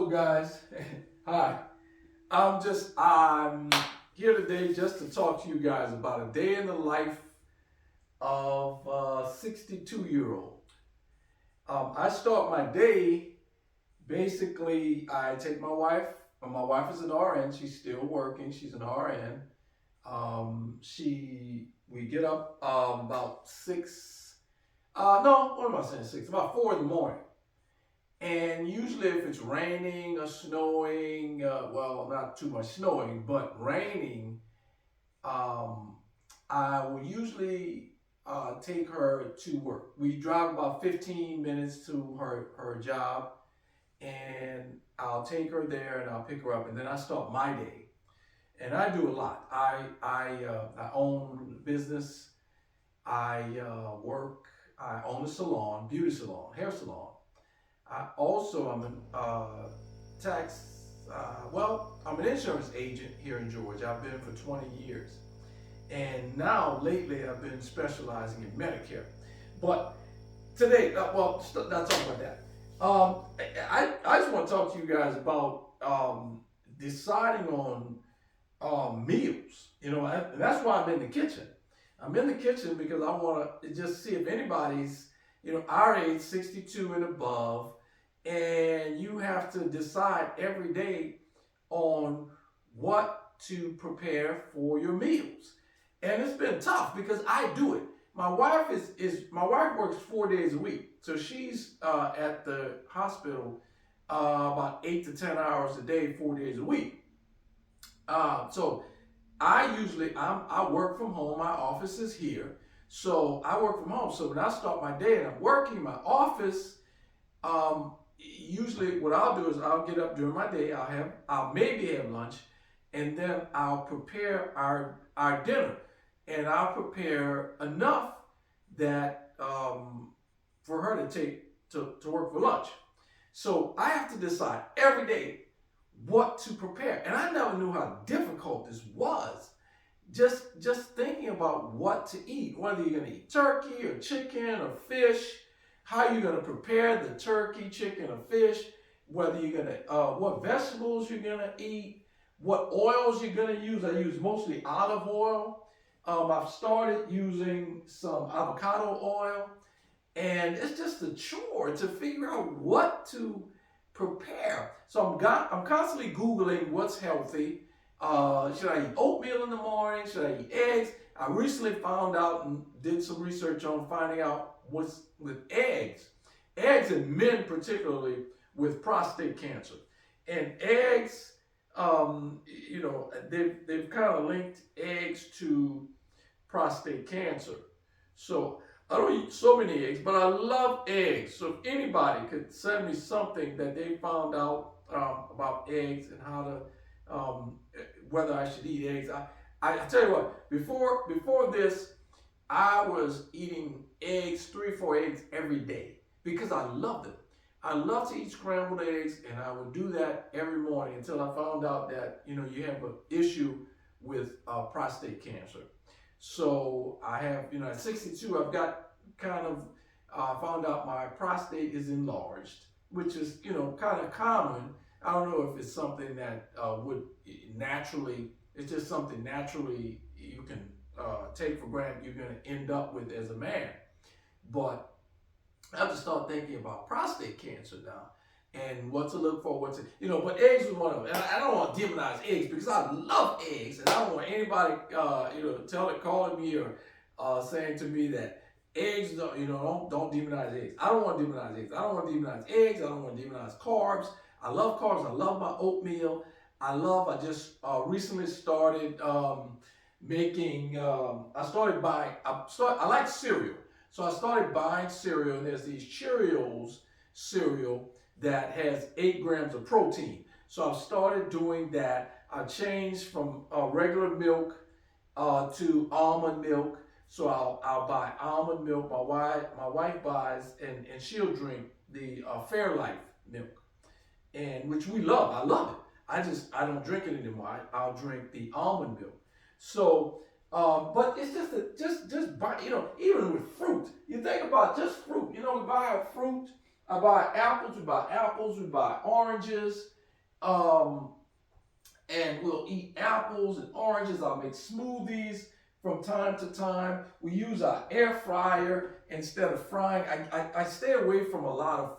guys. Hi. I'm here today just to talk to you guys about a day in the life of a 62-year-old. I start my day basically. I take my wife. My wife is an RN. She's still working. She's an RN. We get up about six. No, what am I saying? Six. About 4 in the morning. And usually, if it's raining or snowing, well, not too much snowing, but raining, um, I will usually take her to work. We drive about 15 minutes to her job, and I'll take her there and I'll pick her up, and then I start my day. And I do a lot. I own a business. I work. I own a salon, beauty salon, hair salon. I also am an tax, I'm an insurance agent here in Georgia. I've been for 20 years. And now, lately, I've been specializing in Medicare. But today, not talking about that. I just want to talk to you guys about deciding on meals. And that's why I'm in the kitchen. I'm in the kitchen because I want to just see if anybody's, our age, 62 and above, and you have to decide every day on what to prepare for your meals. And it's been tough because I do it. My wife my wife works 4 days a week, so she's at the hospital about 8 to 10 hours a day, 4 days a week. So I work from home. My office is here, so I work from home. So when I start my day and I'm working in my office, usually what I'll do is I'll get up during my day. I'll maybe have lunch, and then I'll prepare our dinner, and I'll prepare enough that for her to take to work for lunch. So I have to decide every day what to prepare, and I never knew how difficult this was. Just thinking about what to eat, whether you're going to eat turkey or chicken or fish, how you're going to prepare the turkey, chicken, or fish, whether you're going to, what vegetables you're going to eat, what oils you're going to use. I use mostly olive oil. I've started using some avocado oil, and it's just a chore to figure out what to prepare. So I'm constantly Googling what's healthy. Should I eat oatmeal in the morning? Should I eat eggs? I recently found out and did some research on finding out what's with eggs. Eggs in men, particularly with prostate cancer. And eggs, they've kind of linked eggs to prostate cancer. So I don't eat so many eggs, but I love eggs. So if anybody could send me something that they found out about eggs and how to, whether I should eat eggs. I tell you what, before this, I was eating eggs, 3 or 4 eggs every day because I loved it. I love to eat scrambled eggs, and I would do that every morning until I found out that you have an issue with prostate cancer. So I have, at 62, I've got kind of found out my prostate is enlarged, which is, kind of common. I don't know if it's something that would naturally, it's just something naturally you can take for granted you're going to end up with as a man. But I have to start thinking about prostate cancer now and what to look for, but eggs was one of them. And I don't want to demonize eggs because I love eggs, and I don't want anybody, calling me or saying to me that eggs, don't demonize eggs. I don't want to demonize eggs. I don't want to demonize eggs. I don't want to demonize carbs. I love carbs. I love my oatmeal. I just recently started making, I like cereal. So I started buying cereal, and there's these Cheerios cereal that has 8 grams of protein. So I've started doing that. I changed from regular milk to almond milk. So I'll buy almond milk. My wife buys, and she'll drink the Fairlife milk, and which we love. I love it. I don't drink it anymore. I'll drink the almond milk. So, but it's just buy, even with fruit. You think about just fruit. We buy fruit. I buy apples. We buy oranges. Um, and we'll eat apples and oranges. I'll make smoothies from time to time. We use our air fryer instead of frying. I stay away from a lot of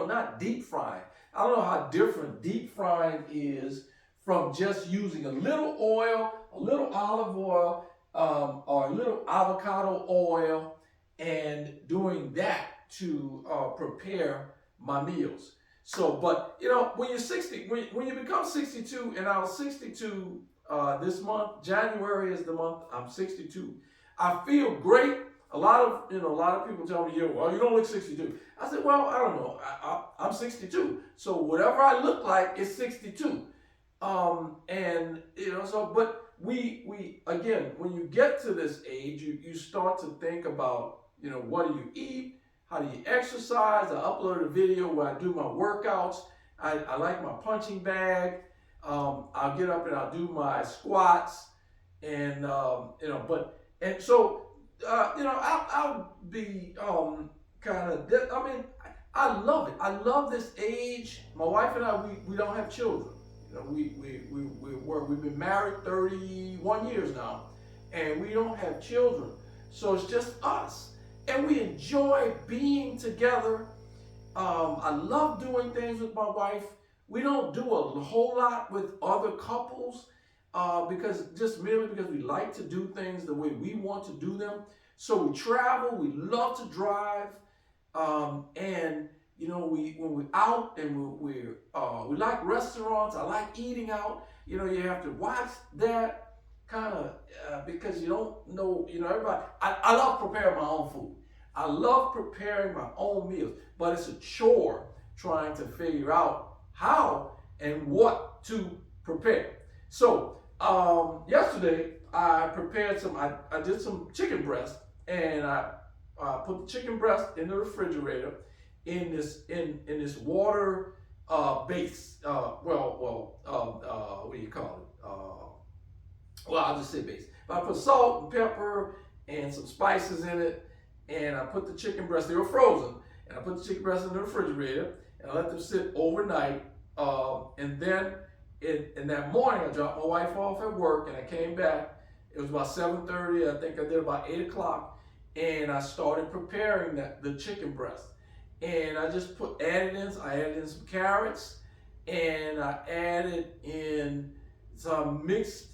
not deep frying. I don't know how different deep frying is from just using a little oil, a little olive oil, or a little avocado oil, and doing that to prepare my meals. So, but when you're 60, when you become 62, and I was 62 this month. January is the month I'm 62. I feel great. A lot of people tell me, well, you don't look 62. I said, well, I don't know. I'm 62, so whatever I look like is 62. And so, but we again, when you get to this age, you start to think about, what do you eat? How do you exercise? I uploaded a video where I do my workouts. I like my punching bag. I'll get up and I'll do my squats, and I'll be kind of. I mean, I love it. I love this age. My wife and I, we don't have children. We've been married 31 years now, and we don't have children. So it's just us. And we enjoy being together. I love doing things with my wife. We don't do a whole lot with other couples merely because we like to do things the way we want to do them. So we travel. We love to drive, and when we're out and we like restaurants. I like eating out. You have to watch that kind of because you don't know. Everybody. I love preparing my own food. I love preparing my own meals, but it's a chore trying to figure out how and what to prepare. So yesterday I prepared I did some chicken breast, and I put the chicken breast in the refrigerator in this water base. What do you call it? I'll just say base. But I put salt and pepper and some spices in it. And I put the chicken breast, they were frozen, and I put the chicken breast in the refrigerator, and I let them sit overnight. And then in that morning, I dropped my wife off at work, and I came back. It was about 7:30. I think I did about 8 o'clock, and I started preparing the chicken breast. And I just added in some carrots, and I added in some mixed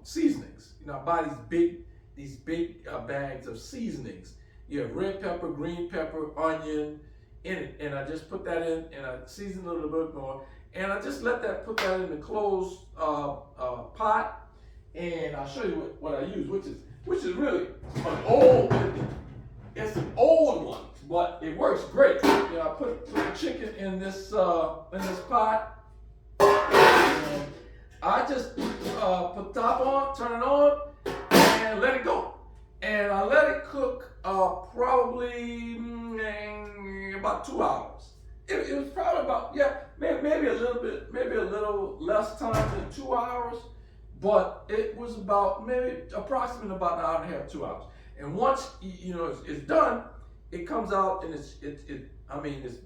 seasonings. I buy these big bags of seasonings. You have red pepper, green pepper, onion in it, and I just put that in, and I season a little bit more, and I just put that in the closed pot, and I'll show you what I use, which is really it's an old one, but it works great. I put the chicken in this pot, and I just put the top on, turn it on, and let it go. And I let it cook probably about 2 hours. It was probably about, maybe a little less time than 2 hours, but it was approximately about an hour and a half, 2 hours. And once it's done, it comes out and it's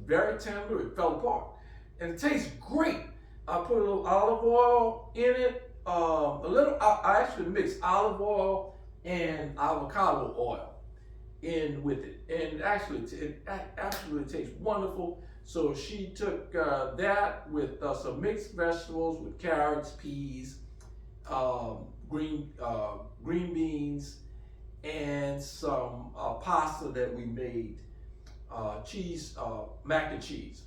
very tender. It fell apart, and it tastes great. I put a little olive oil in it. I actually mix olive oil and avocado oil in with it, and it actually tastes wonderful. So she took that with some mixed vegetables with carrots, peas, green beans, and some pasta that we made, cheese, mac and cheese,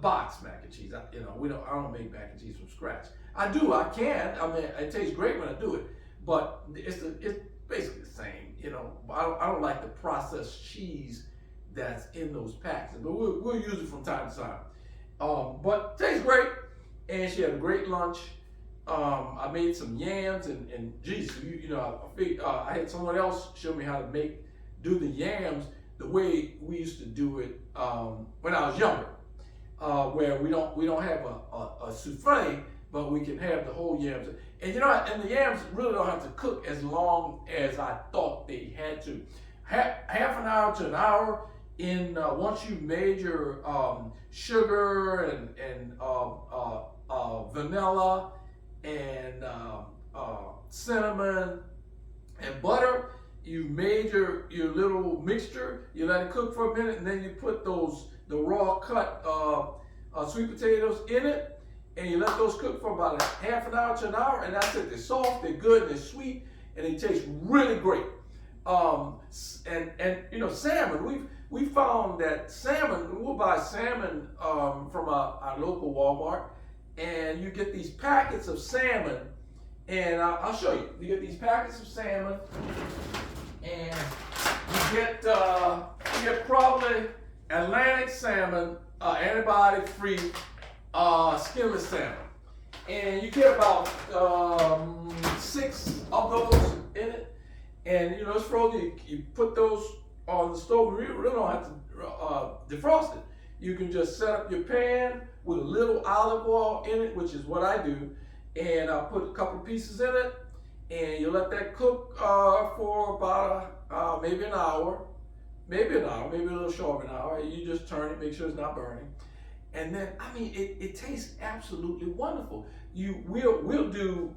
box mac and cheese. I don't make mac and cheese from scratch. I can. It tastes great when I do it, but it's basically the same. I don't like the processed cheese that's in those packs, but we'll use it from time to time. But it tastes great, and she had a great lunch. I made some yams, and geez, I had someone else show me how to do the yams the way we used to do it when I was younger, where we don't have a souffle, but we can have the whole yams. And and the yams really don't have to cook as long as I thought they had to. Half an hour to an hour in once you measure sugar and vanilla and cinnamon and butter, you measure your little mixture, you let it cook for a minute, and then you put the raw cut sweet potatoes in it, and you let those cook for about a half an hour to an hour, and that's it. They're soft, they're good, they're sweet, and they taste really great. And you know, salmon, we found that salmon, we'll buy salmon from our local Walmart, and you get these packets of salmon, and I'll show you. You get these packets of salmon, and you get probably Atlantic salmon, antibiotic-free, skinless salmon, and you get about 6 of those in it. And you know, it's frozen. You put those on the stove. You really don't have to defrost it. You can just set up your pan with a little olive oil in it, which is what I do. And I'll put a couple pieces in it, and you let that cook for about maybe an hour, maybe a little short of an hour. You just turn it, make sure it's not burning. And then, I mean, it tastes absolutely wonderful. We'll do.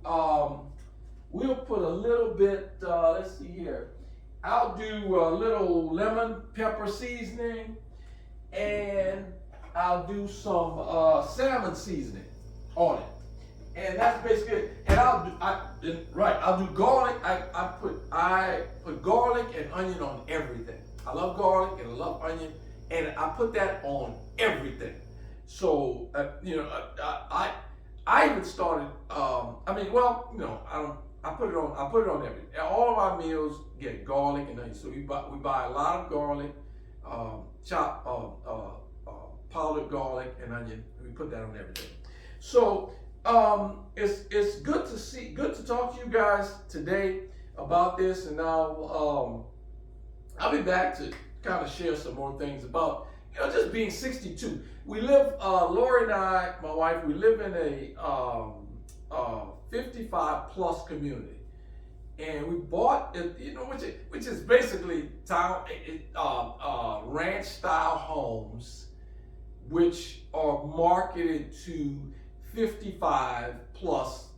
We'll put a little bit, let's see here. I'll do a little lemon pepper seasoning, and I'll do some salmon seasoning on it. And that's basically it. And I'll do garlic. I put garlic and onion on everything. I love garlic and I love onion, and I put that on everything. So, you know, I even started, I put it on everything. All of our meals get garlic and onion. So we buy a lot of garlic, chopped powdered garlic and onion. And we put that on everything. So it's good to talk to you guys today about this. And now I'll be back to kind of share some more things about, you know, just being 62. We live, Lori and I, my wife, we live in a 55 plus community, and we bought it, you know, which is basically ranch style homes, which are marketed to 55 plus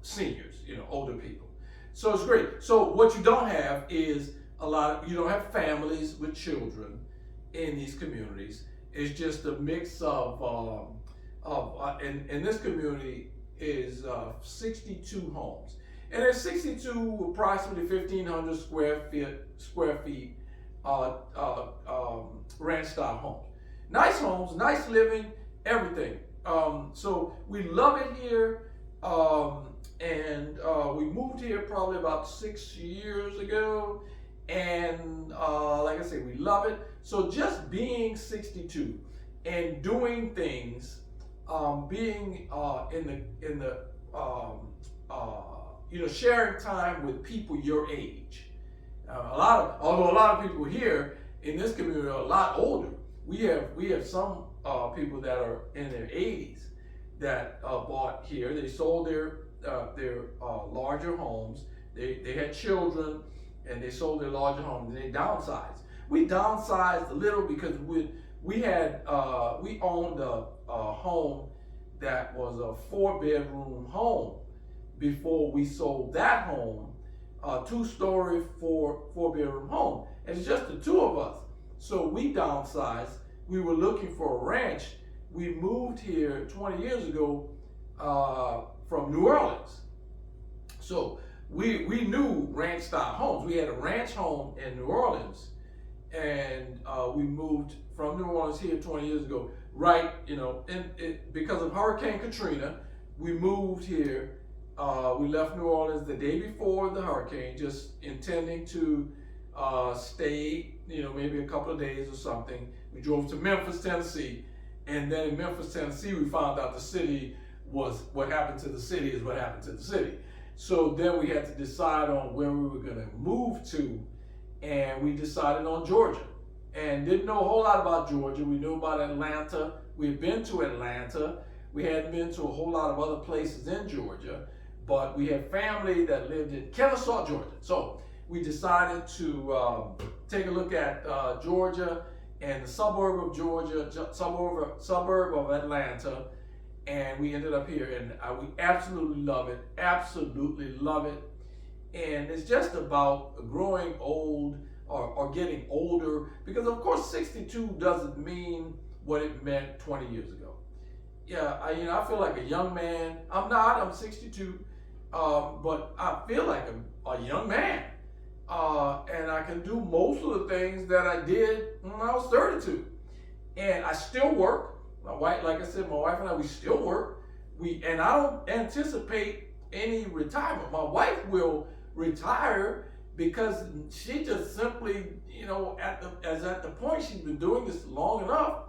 seniors, you know, older people. So it's great. So what you don't have is you don't have families with children in these communities. It's just a mix of in this community is 62 homes, and there's 62 approximately 1,500 square feet ranch style homes. Nice homes, nice living, everything. So we love it here, and we moved here probably about 6 years ago, and like I say, we love it. So just being 62 and doing things. Being in the you know, sharing time with people your age. Although a lot of people here in this community are a lot older. We have some people that are in their 80s that bought here. They sold their larger homes. They had children, and they sold their larger homes, and they downsized. We downsized a little because we owned a home that was a 4-bedroom home before we sold that home, a 2-story, 4-bedroom home. And it's just the two of us. So we downsized. We were looking for a ranch. We moved here 20 years ago from New Orleans. So we knew ranch style homes. We had a ranch home in New Orleans, and we moved from New Orleans here 20 years ago. Right, you know, because of Hurricane Katrina, we moved here. We left New Orleans the day before the hurricane, just intending to stay, you know, maybe a couple of days or something. We drove to Memphis, Tennessee, and then in Memphis, Tennessee, we found out the city was what happened to the city is what happened to the city. So then we had to decide on where we were going to move to, and we decided on Georgia. And didn't know a whole lot about Georgia. We knew about Atlanta. We had been to Atlanta. We hadn't been to a whole lot of other places in Georgia, but we had family that lived in Kennesaw, Georgia. So we decided to take a look at Georgia and the suburb of Georgia, suburb of Atlanta, and we ended up here, and we absolutely love it, absolutely love it. And it's just about growing old or getting older, because of course 62 doesn't mean what it meant 20 years ago. Yeah, I feel like a young man. I'm not, I'm 62, but I feel like a young man. And I can do most of the things that I did when I was 32. And I still work. My wife, like I said, my wife and I, we still work. And I don't anticipate any retirement. My wife will retire because she just simply, at the point she's been doing this long enough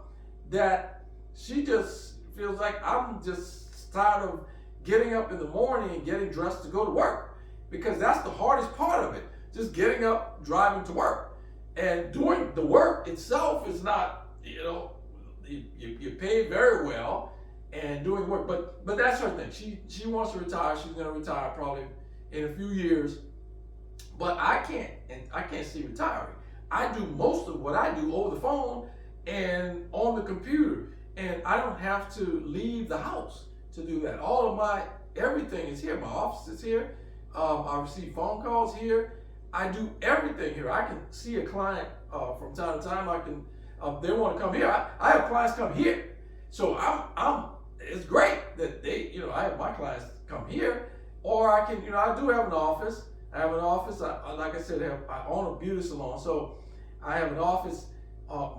that she just feels like I'm just tired of getting up in the morning and getting dressed to go to work, because that's the hardest part of it. Just getting up, driving to work, and doing the work itself is not, you pay very well and doing work, but that's her thing. She wants to retire. She's going to retire probably in a few years, but I can't see retiring. I do most of what I do over the phone and on the computer, and I don't have to leave the house to do that. All of everything is here. My office is here. I receive phone calls here. I do everything here. I can see a client from time to time. They want to come here. I have clients come here, so it's great that I have my clients come here, or I can, I do have an office. I have an office. Like I said, I own a beauty salon, so I have an office.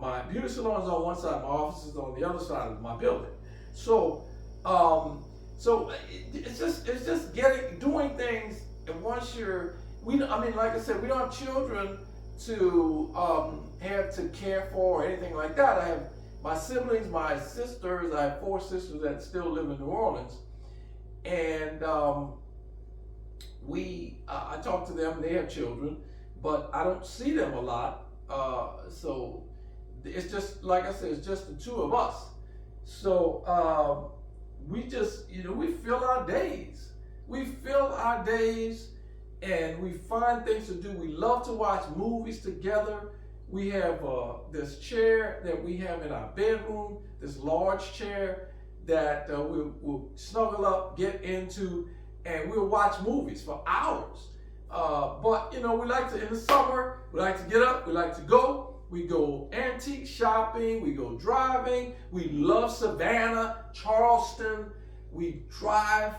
My beauty salon is on one side. My office is on the other side of my building. So, it's just doing things. And once like I said, we don't have children to have to care for or anything like that. I have my siblings, my sisters. I have 4 sisters that still live in New Orleans, and I talk to them. They have children, but I don't see them a lot. So it's just, like I said, it's just the 2 of us. So we just, we fill our days. We fill our days, and we find things to do. We love to watch movies together. We have this chair that we have in our bedroom, this large chair that we'll snuggle up, get into, and we'll watch movies for hours. But we like to, in the summer, we like to get up, we like to go. We go antique shopping, we go driving. We love Savannah, Charleston. We drive,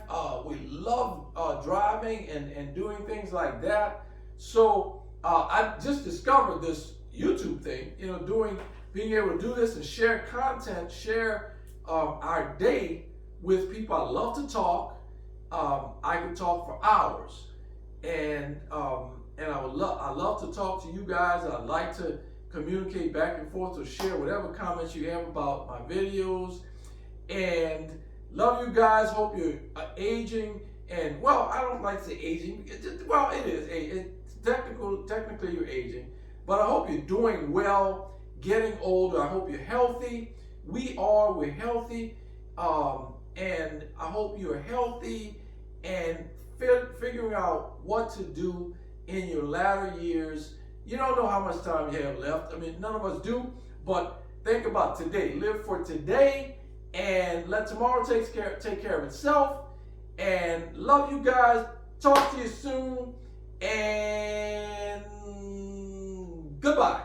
we love driving and doing things like that. So I just discovered this YouTube thing, being able to do this and share content, share our day with people. I love to talk. I can talk for hours, and I love to talk to you guys. I like to communicate back and forth or share whatever comments you have about my videos, and love you guys. Hope you're aging, and I don't like to say aging. It is. Technically you're aging, but I hope you're doing well, getting older. I hope you're healthy. We're healthy, and I hope you're healthy and figuring out what to do in your latter years. You don't know how much time you have left. I mean, none of us do, but think about today. Live for today, and let tomorrow take care of itself. And love you guys. Talk to you soon, and goodbye.